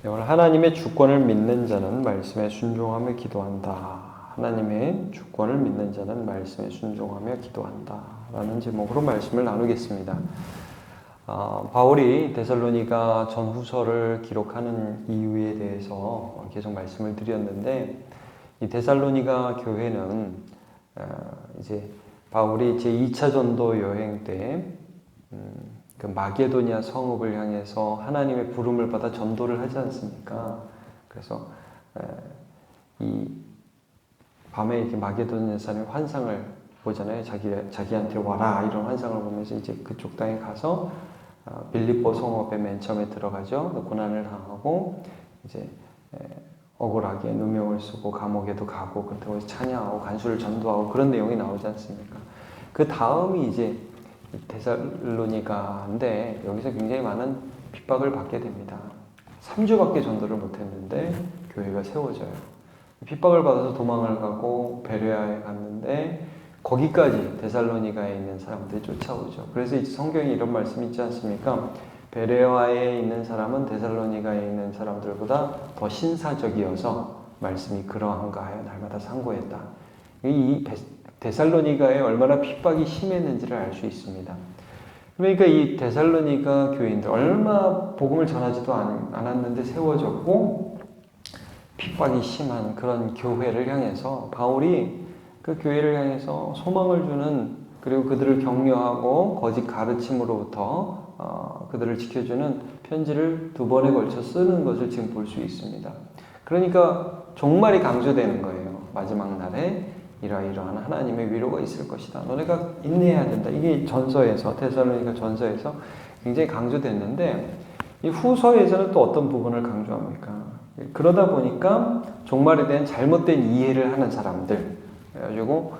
네, 오늘 하나님의 주권을 믿는 자는 말씀에 순종하며 기도한다. 하나님의 주권을 믿는 자는 말씀에 순종하며 기도한다. 라는 제목으로 말씀을 나누겠습니다. 바울이 데살로니가 전후서를 기록하는 이유에 대해서 계속 말씀을 드렸는데, 이 데살로니가 교회는 이제 바울이 제2차 전도 여행 때 그 마게도니아 성읍을 향해서 하나님의 부름을 받아 전도를 하지 않습니까? 그래서 이 밤에 이렇게 마게도니아 산의 환상을 보잖아요. 자기한테 와라 이런 환상을 보면서 이제 그쪽 땅에 가서 빌립보 성읍에 맨 처음에 들어가죠. 고난을 당하고 이제 억울하게 누명을 쓰고 감옥에도 가고 그렇다고 찬양하고 간수를 전도하고 그런 내용이 나오지 않습니까? 그 다음이 이제 데살로니가인데 여기서 굉장히 많은 핍박을 받게 됩니다. 3주밖에 전도를 못했는데 교회가 세워져요. 핍박을 받아서 도망을 가고 베레아에 갔는데 거기까지 데살로니가에 있는 사람들이 쫓아오죠. 그래서 이제 성경에 이런 말씀이 있지 않습니까? 베레아에 있는 사람은 데살로니가에 있는 사람들보다 더 신사적이어서 말씀이 그러한가 하여 날마다 상고했다. 이 데살로니가에 얼마나 핍박이 심했는지를 알 수 있습니다. 그러니까 이 데살로니가 교인들 얼마 복음을 전하지도 않았는데 세워졌고 핍박이 심한 그런 교회를 향해서 바울이 그 교회를 향해서 소망을 주는, 그리고 그들을 격려하고 거짓 가르침으로부터 그들을 지켜주는 편지를 2번에 걸쳐 쓰는 것을 지금 볼 수 있습니다. 그러니까 종말이 강조되는 거예요. 마지막 날에 이러이러한 하나님의 위로가 있을 것이다. 너네가 인내해야 된다. 이게 전서에서, 데살로니가 전서에서 굉장히 강조됐는데 이 후서에서는 또 어떤 부분을 강조합니까? 그러다 보니까 종말에 대한 잘못된 이해를 하는 사람들, 그래가지고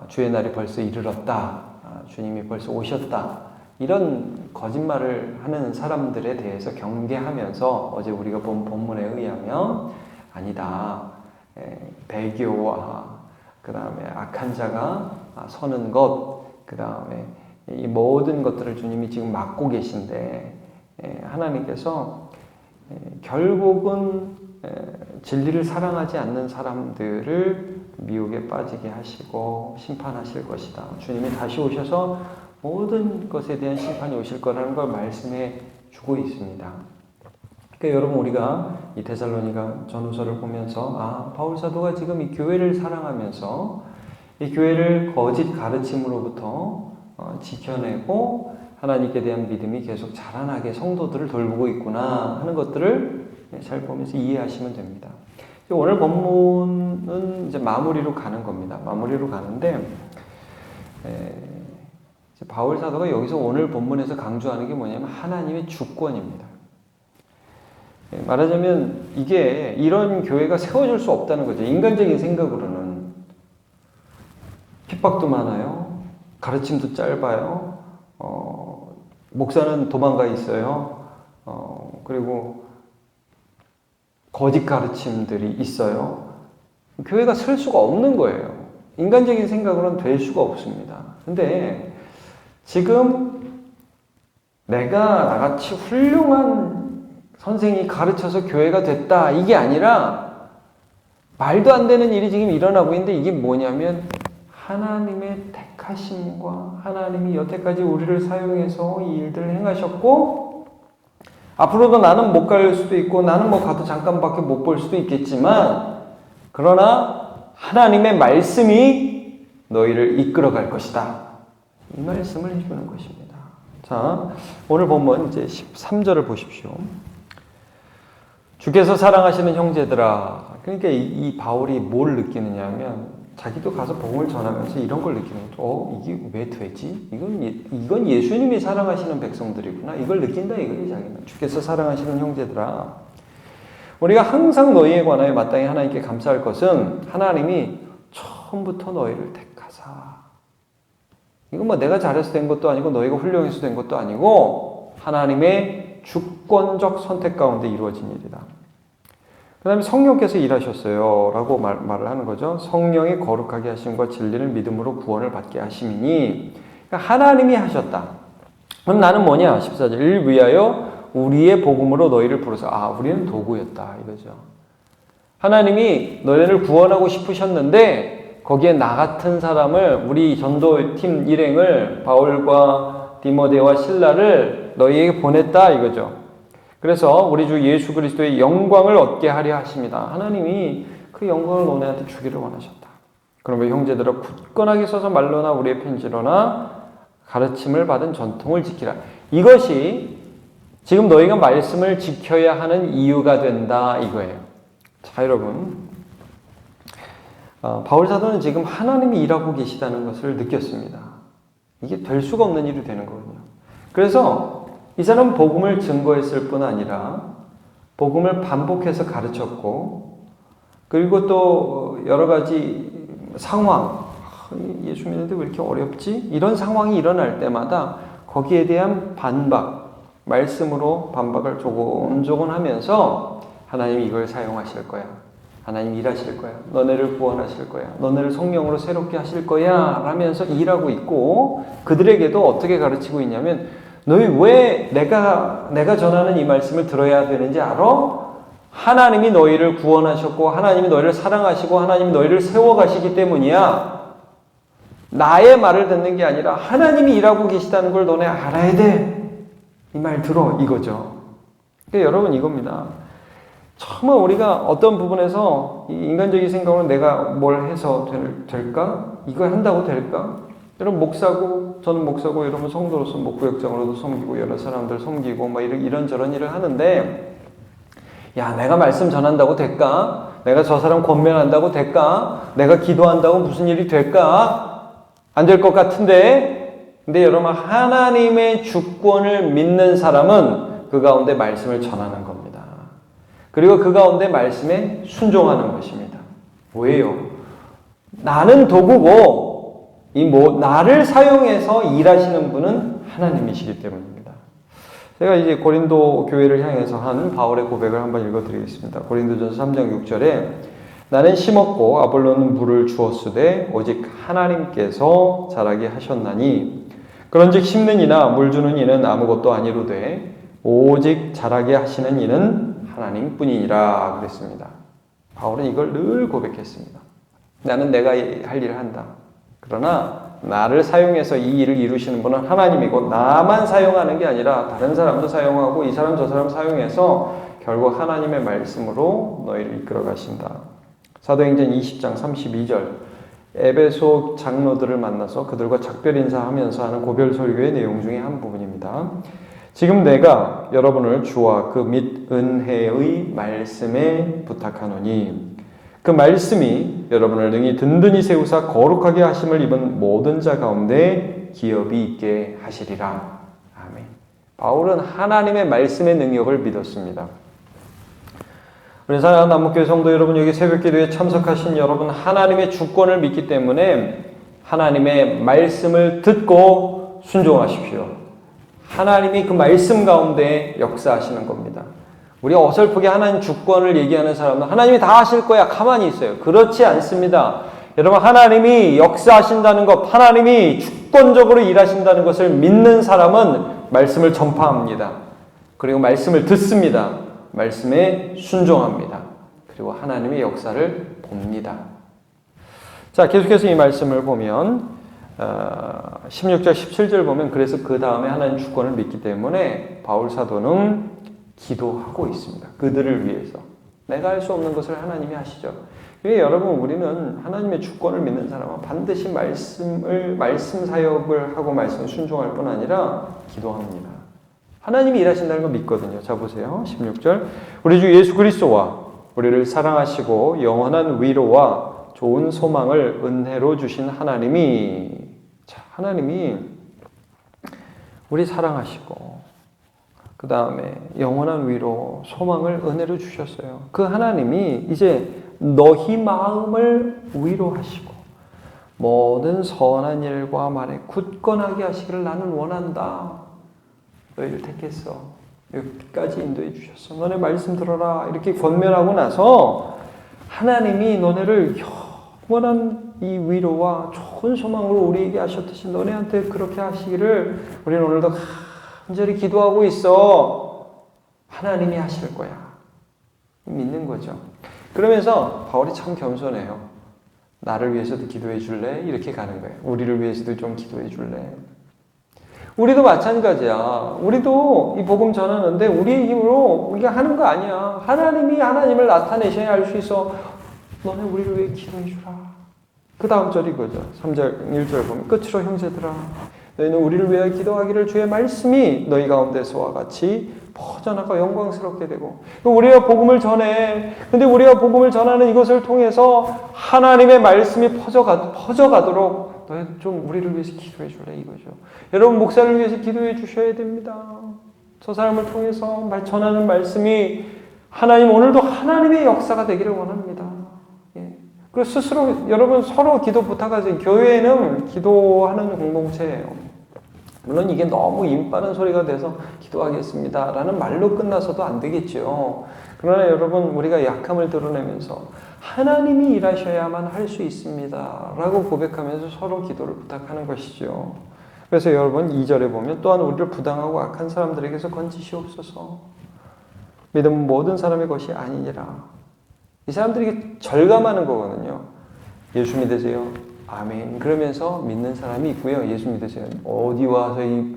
주의 날이 벌써 이르렀다. 주님이 벌써 오셨다. 이런 거짓말을 하는 사람들에 대해서 경계하면서 어제 우리가 본 본문에 의하면 아니다. 배교와 그 다음에 악한 자가 서는 것, 그 다음에 이 모든 것들을 주님이 지금 막고 계신데 하나님께서 결국은 진리를 사랑하지 않는 사람들을 미혹에 빠지게 하시고 심판하실 것이다. 주님이 다시 오셔서 모든 것에 대한 심판이 오실 거라는 걸 말씀해 주고 있습니다. 그러니까 여러분, 우리가 이 데살로니가 전후서를 보면서 바울 사도가 지금 이 교회를 사랑하면서 이 교회를 거짓 가르침으로부터 지켜내고 하나님께 대한 믿음이 계속 자라나게 성도들을 돌보고 있구나 하는 것들을 잘 보면서 이해하시면 됩니다. 오늘 본문은 이제 마무리로 가는 겁니다. 마무리로 가는데 이제 바울 사도가 여기서 오늘 본문에서 강조하는 게 뭐냐면 하나님의 주권입니다. 말하자면 이게 이런 교회가 세워질 수 없다는 거죠. 인간적인 생각으로는 핍박도 많아요. 가르침도 짧아요. 목사는 도망가 있어요. 그리고 거짓 가르침들이 있어요. 교회가 설 수가 없는 거예요. 인간적인 생각으로는 될 수가 없습니다. 근데 지금 내가 나같이 훌륭한 선생이 가르쳐서 교회가 됐다, 이게 아니라 말도 안 되는 일이 지금 일어나고 있는데 이게 뭐냐면 하나님의 택하심과 하나님이 여태까지 우리를 사용해서 이 일들을 행하셨고 앞으로도 나는 못 갈 수도 있고 나는 뭐 가도 잠깐밖에 못 볼 수도 있겠지만 그러나 하나님의 말씀이 너희를 이끌어 갈 것이다. 이 말씀을 해주는 것입니다. 자, 오늘 본문 이제 13절을 보십시오. 주께서 사랑하시는 형제들아. 그러니까 이 바울이 뭘 느끼느냐 하면 자기도 가서 복음을 전하면서 이런 걸 느끼는 거죠. 이게 왜 되지? 이건 예수님이 사랑하시는 백성들이구나. 이걸 느낀다 이거지 자기는. 주께서 사랑하시는 형제들아. 우리가 항상 너희에 관하여 마땅히 하나님께 감사할 것은 하나님이 처음부터 너희를 택하사. 이건 뭐 내가 잘해서 된 것도 아니고 너희가 훌륭해서 된 것도 아니고 하나님의 주권적 선택 가운데 이루어진 일이다. 그 다음에 성령께서 일하셨어요 라고 말을 하는 거죠. 성령의 거룩하게 하심과 진리를 믿음으로 구원을 받게 하심이니, 그러니까 하나님이 하셨다. 그럼 나는 뭐냐? 14절. 이를 위하여 우리의 복음으로 너희를 부르사. 우리는 도구였다 이거죠. 하나님이 너희를 구원하고 싶으셨는데 거기에 나 같은 사람을, 우리 전도팀 일행을, 바울과 디모데와 실라를 너희에게 보냈다 이거죠. 그래서 우리 주 예수 그리스도의 영광을 얻게 하려 하십니다. 하나님이 그 영광을 너네한테 주기를 원하셨다. 그러면 형제들아, 굳건하게 서서 말로나 우리의 편지로나 가르침을 받은 전통을 지키라. 이것이 지금 너희가 말씀을 지켜야 하는 이유가 된다 이거예요. 자, 여러분, 바울 사도는 지금 하나님이 일하고 계시다는 것을 느꼈습니다. 이게 될 수가 없는 일이 되는 거거든요. 그래서 이 사람은 복음을 증거했을 뿐 아니라 복음을 반복해서 가르쳤고, 그리고 또 여러 가지 상황, 예수 믿는데 왜 이렇게 어렵지? 이런 상황이 일어날 때마다 거기에 대한 반박, 말씀으로 반박을 조곤조곤 하면서 하나님이 이걸 사용하실 거야. 하나님 일하실 거야. 너네를 구원하실 거야. 너네를 성령으로 새롭게 하실 거야 라면서 일하고 있고, 그들에게도 어떻게 가르치고 있냐면, 너희 왜 내가 전하는 이 말씀을 들어야 되는지 알아? 하나님이 너희를 구원하셨고 하나님이 너희를 사랑하시고 하나님이 너희를 세워가시기 때문이야. 나의 말을 듣는 게 아니라 하나님이 일하고 계시다는 걸 너네 알아야 돼. 이 말 들어 이거죠. 그러니까 여러분, 이겁니다. 정말 우리가 어떤 부분에서 인간적인 생각으로 내가 뭘 해서 될까? 이거 한다고 될까? 여러분, 목사고, 저는 목사고, 여러분 성도로서 목구역장으로도 섬기고 여러 사람들 섬기고 막 이런저런 일을 하는데, 야, 내가 말씀 전한다고 될까? 내가 저 사람 권면한다고 될까? 내가 기도한다고 무슨 일이 될까? 안 될 것 같은데. 근데 여러분, 하나님의 주권을 믿는 사람은 그 가운데 말씀을 전하는 겁니다. 그리고 그 가운데 말씀에 순종하는 것입니다. 뭐예요? 나는 도구고 나를 사용해서 일하시는 분은 하나님이시기 때문입니다. 제가 이제 고린도 교회를 향해서 한 바울의 고백을 한번 읽어드리겠습니다. 고린도전서 3장 6절에 나는 심었고 아볼로는 물을 주었으되 오직 하나님께서 자라게 하셨나니 그런즉 심는 이나 물 주는 이는 아무것도 아니로되 오직 자라게 하시는 이는 하나님뿐이니라 그랬습니다. 바울은 이걸 늘 고백했습니다. 나는 내가 할 일을 한다. 그러나 나를 사용해서 이 일을 이루시는 분은 하나님이고, 나만 사용하는 게 아니라 다른 사람도 사용하고 이 사람 저 사람 사용해서 결국 하나님의 말씀으로 너희를 이끌어 가신다. 사도행전 20장 32절, 에베소 장로들을 만나서 그들과 작별 인사하면서 하는 고별 설교의 내용 중에 한 부분입니다. 지금 내가 여러분을 주와 그 및 은혜의 말씀에 부탁하노니 그 말씀이 여러분을 능히 든든히 세우사 거룩하게 하심을 입은 모든 자 가운데 기업이 있게 하시리라. 아멘. 바울은 하나님의 말씀의 능력을 믿었습니다. 우리 사랑하는 남목교회 성도 여러분, 여기 새벽기도에 참석하신 여러분, 하나님의 주권을 믿기 때문에 하나님의 말씀을 듣고 순종하십시오. 하나님이 그 말씀 가운데 역사하시는 겁니다. 우리 어설프게 하나님 주권을 얘기하는 사람은 하나님이 다 하실 거야, 가만히 있어요. 그렇지 않습니다. 여러분, 하나님이 역사하신다는 것, 하나님이 주권적으로 일하신다는 것을 믿는 사람은 말씀을 전파합니다. 그리고 말씀을 듣습니다. 말씀에 순종합니다. 그리고 하나님의 역사를 봅니다. 자, 계속해서 이 말씀을 보면 16절 17절 보면, 그래서 그 다음에 하나님 주권을 믿기 때문에 바울 사도는 기도하고 있습니다. 그들을 위해서. 내가 할 수 없는 것을 하나님이 하시죠. 여러분, 우리는 하나님의 주권을 믿는 사람은 반드시 말씀 사역을 하고 말씀을 순종할 뿐 아니라 기도합니다. 하나님이 일하신다는 걸 믿거든요. 자, 보세요. 16절. 우리 주 예수 그리스도와 우리를 사랑하시고 영원한 위로와 좋은 소망을 은혜로 주신 하나님이, 자, 하나님이 우리 사랑하시고 그 다음에 영원한 위로, 소망을 은혜로 주셨어요. 그 하나님이 이제 너희 마음을 위로하시고 모든 선한 일과 말에 굳건하게 하시기를 나는 원한다. 너희를 택했어. 여기까지 인도해 주셨어. 너네 말씀 들어라. 이렇게 권면하고 나서 하나님이 너네를 영원한 이 위로와 좋은 소망으로 우리에게 하셨듯이 너네한테 그렇게 하시기를 우리는 오늘도 간절히 기도하고 있어. 하나님이 하실 거야. 믿는 거죠. 그러면서 바울이 참 겸손해요. 나를 위해서도 기도해 줄래? 이렇게 가는 거예요. 우리를 위해서도 좀 기도해 줄래? 우리도 마찬가지야. 우리도 이 복음 전하는데 우리의 힘으로 우리가 하는 거 아니야. 하나님이 하나님을 나타내셔야 할 수 있어. 너네 우리를 위해 기도해 주라. 그 다음 절이 그거죠. 3절, 1절 보면 끝으로 형제들아 너희는 우리를 위해 기도하기를 주의 말씀이 너희 가운데서와 같이 퍼져나가 영광스럽게 되고 우리가 복음을 전해. 근데 우리가 복음을 전하는 이것을 통해서 하나님의 말씀이 퍼져가도록 너희 좀 우리를 위해서 기도해 줄래 이거죠. 여러분 목사를 위해서 기도해 주셔야 됩니다. 저 사람을 통해서 전하는 말씀이 하나님 오늘도 하나님의 역사가 되기를 원합니다. 그 스스로 여러분 서로 기도 부탁하세요. 교회는 기도하는 공동체예요. 물론 이게 너무 힘 빠른 소리가 돼서 기도하겠습니다 라는 말로 끝나서도 안 되겠죠. 그러나 여러분 우리가 약함을 드러내면서 하나님이 일하셔야만 할 수 있습니다 라고 고백하면서 서로 기도를 부탁하는 것이죠. 그래서 여러분 2절에 보면 또한 우리를 부당하고 악한 사람들에게서 건지시옵소서. 믿음은 모든 사람의 것이 아니니라. 이 사람들이 절감하는 거거든요. 예수 믿으세요? 아멘. 그러면서 믿는 사람이 있고요. 예수 믿으세요? 어디 와서 이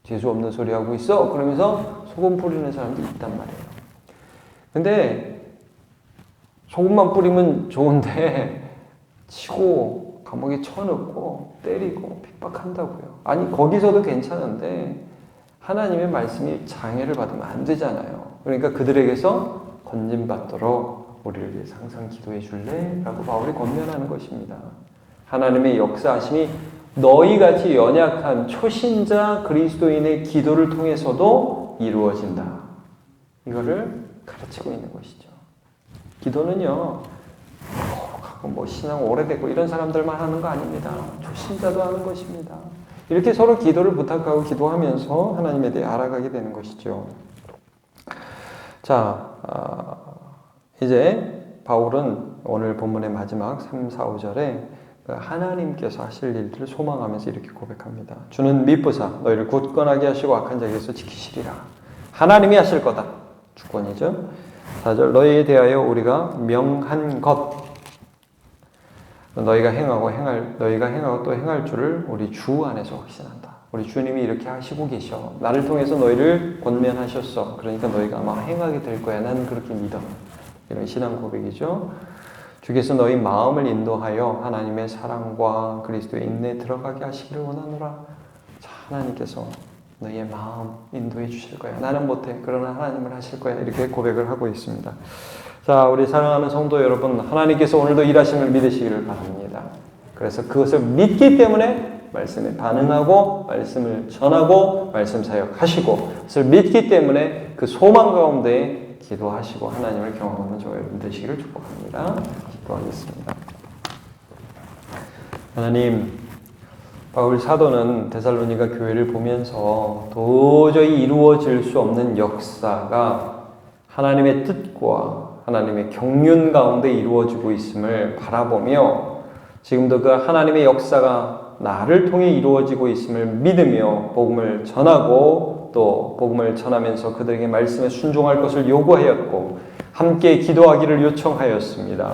재수 없는 소리 하고 있어? 그러면서 소금 뿌리는 사람도 있단 말이에요. 근데 소금만 뿌리면 좋은데 치고 감옥에 쳐넣고 때리고 핍박한다고요. 아니 거기서도 괜찮은데 하나님의 말씀이 장애를 받으면 안 되잖아요. 그러니까 그들에게서 건짐받도록 우리를 위해서 항상 기도해 줄래? 라고 바울이 권면하는 것입니다. 하나님의 역사하심이 너희같이 연약한 초신자 그리스도인의 기도를 통해서도 이루어진다. 이거를 가르치고 있는 것이죠. 기도는요, 거룩하고 신앙 오래됐고 이런 사람들만 하는 거 아닙니다. 초신자도 하는 것입니다. 이렇게 서로 기도를 부탁하고 기도하면서 하나님에 대해 알아가게 되는 것이죠. 자, 이제 바울은 오늘 본문의 마지막 3, 4, 5절에 하나님께서 하실 일들을 소망하면서 이렇게 고백합니다. 주는 미쁘사 너희를 굳건하게 하시고 악한 자에게서 지키시리라. 하나님이 하실 거다. 주권이죠. 4절 너희에 대하여 우리가 명한 것 너희가 행하고 또 행할 줄을 우리 주 안에서 확신한다. 우리 주님이 이렇게 하시고 계셔. 나를 통해서 너희를 권면하셨어. 그러니까 너희가 아마 행하게 될 거야. 나는 그렇게 믿어. 이런 신앙 고백이죠. 주께서 너희 마음을 인도하여 하나님의 사랑과 그리스도의 인내에 들어가게 하시기를 원하노라. 자, 하나님께서 너희의 마음 인도해 주실 거야. 나는 못해. 그러나 하나님을 하실 거야. 이렇게 고백을 하고 있습니다. 자, 우리 사랑하는 성도 여러분, 하나님께서 오늘도 일하심을 믿으시기를 바랍니다. 그래서 그것을 믿기 때문에 말씀에 반응하고 말씀을 전하고 말씀 사역하시고 그것을 믿기 때문에 그 소망 가운데 기도하시고 하나님을 경험하는 저와 여러분 되시기를 축복합니다. 기도하겠습니다. 하나님, 바울 사도는 데살로니가 교회를 보면서 도저히 이루어질 수 없는 역사가 하나님의 뜻과 하나님의 경륜 가운데 이루어지고 있음을 바라보며 지금도 그 하나님의 역사가 나를 통해 이루어지고 있음을 믿으며 복음을 전하고 또 복음을 전하면서 그들에게 말씀에 순종할 것을 요구하였고 함께 기도하기를 요청하였습니다.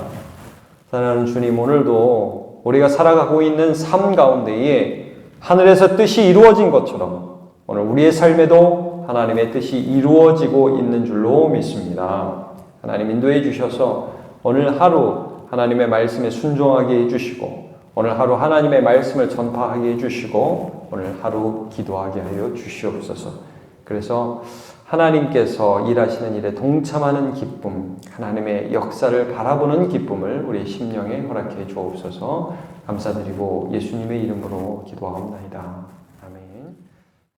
사랑하는 주님, 오늘도 우리가 살아가고 있는 삶 가운데에 하늘에서 뜻이 이루어진 것처럼 오늘 우리의 삶에도 하나님의 뜻이 이루어지고 있는 줄로 믿습니다. 하나님 인도해 주셔서 오늘 하루 하나님의 말씀에 순종하게 해주시고 오늘 하루 하나님의 말씀을 전파하게 해주시고 오늘 하루 기도하게 하여 주시옵소서. 그래서 하나님께서 일하시는 일에 동참하는 기쁨, 하나님의 역사를 바라보는 기쁨을 우리의 심령에 허락해 주옵소서. 감사드리고 예수님의 이름으로 기도하옵나이다.